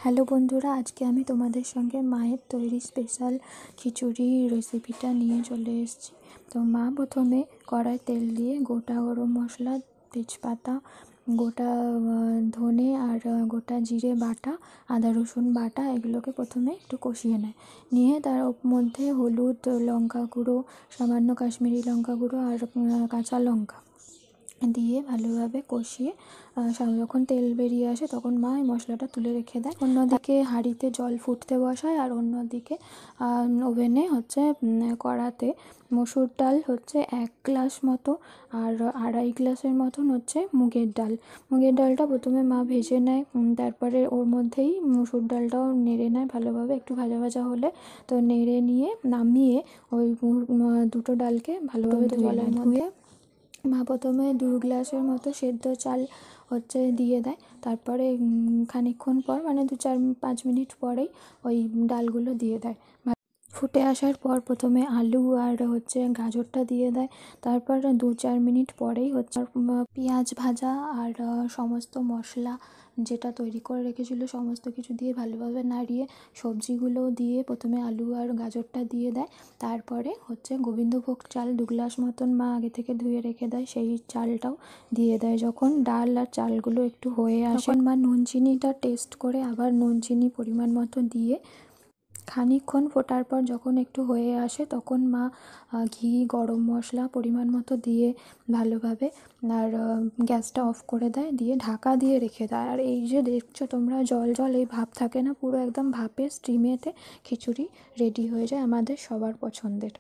Hello বন্ধুরা, আজকে আমি তোমাদের সঙ্গে মায়ের তৈরি স্পেশাল খিচুড়ি রেসিপিটা নিয়ে চলে এসেছি। তো মা প্রথমে কড়াই তেল দিয়ে গোটা গরম মশলা, তেজপাতা, গোটা ধনে আর গোটা জিরে বাটা, আদা রসুন বাটা এগুলোকে প্রথমে একটু কষিয়ে নিয়ে তার মধ্যে হলুদ, লঙ্কা গুঁড়ো, সামান্য কাশ্মীরি লঙ্কা গুঁড়ো আর কাঁচা লঙ্কা দিয়ে ভালোভাবে কষিয়ে যখন তেল বেরিয়ে আসে তখন মা এই মশলাটা তুলে রেখে দেয়। অন্যদিকে হাঁড়িতে জল ফুটতে বসায় আর অন্যদিকে ওভেনে কড়াতে মসুর ডাল 1 গ্লাস মতো আর 2.5 গ্লাসের মতন মুগের ডালটা প্রথমে মা ভেজে নেয়, তারপরে ওর মধ্যেই মসুর ডালটাও নেড়ে নেয় ভালোভাবে। একটু ভাজা ভাজা হলে তো নেড়ে নিয়ে নামিয়ে ওই দুটো ডালকে ভালোভাবে জলের মধ্যে মা প্রথমে 2 গ্লাসের মতো সেদ্ধ চাল দিয়ে দেয়। তারপরে খানিকক্ষণ পর 2-4-5 মিনিট পরেই ওই ডালগুলো দিয়ে দেয়। ফুটে আসার পর প্রথমে আলু আর গাজরটা দিয়ে দেয়। তারপর 2-4 মিনিট পরেই পেঁয়াজ ভাজা আর সমস্ত মশলা যেটা তৈরি করে রেখেছিলো সমস্ত কিছু দিয়ে ভালোভাবে নাড়িয়ে সবজিগুলো দিয়ে প্রথমে আলু আর গাজরটা দিয়ে দেয়। তারপরে গোবিন্দভোগ চাল 2 গ্লাস মতন মা আগে থেকে ধুয়ে রেখে দেয়, সেই চালটাও দিয়ে দেয়। যখন ডাল আর চালগুলো একটু হয়ে আসে তখন মা নুন চিনিটা টেস্ট করে আবার নুন চিনি পরিমাণ মতো দিয়ে খানিকক্ষণ ফোটার পর যখন একটু হয়ে আসে তখন মা ঘি, গরম মশলা পরিমাণ মতো দিয়ে ভালোভাবে আর গ্যাসটা অফ করে দেয়, দিয়ে ঢাকা দিয়ে রেখে দেয়। আর এই যে দেখছো তোমরা জল জল এই ভাব থাকে না, পুরো একদম ভাপে স্টিমেতে খিচুড়ি রেডি হয়ে যায় আমাদের সবার পছন্দের।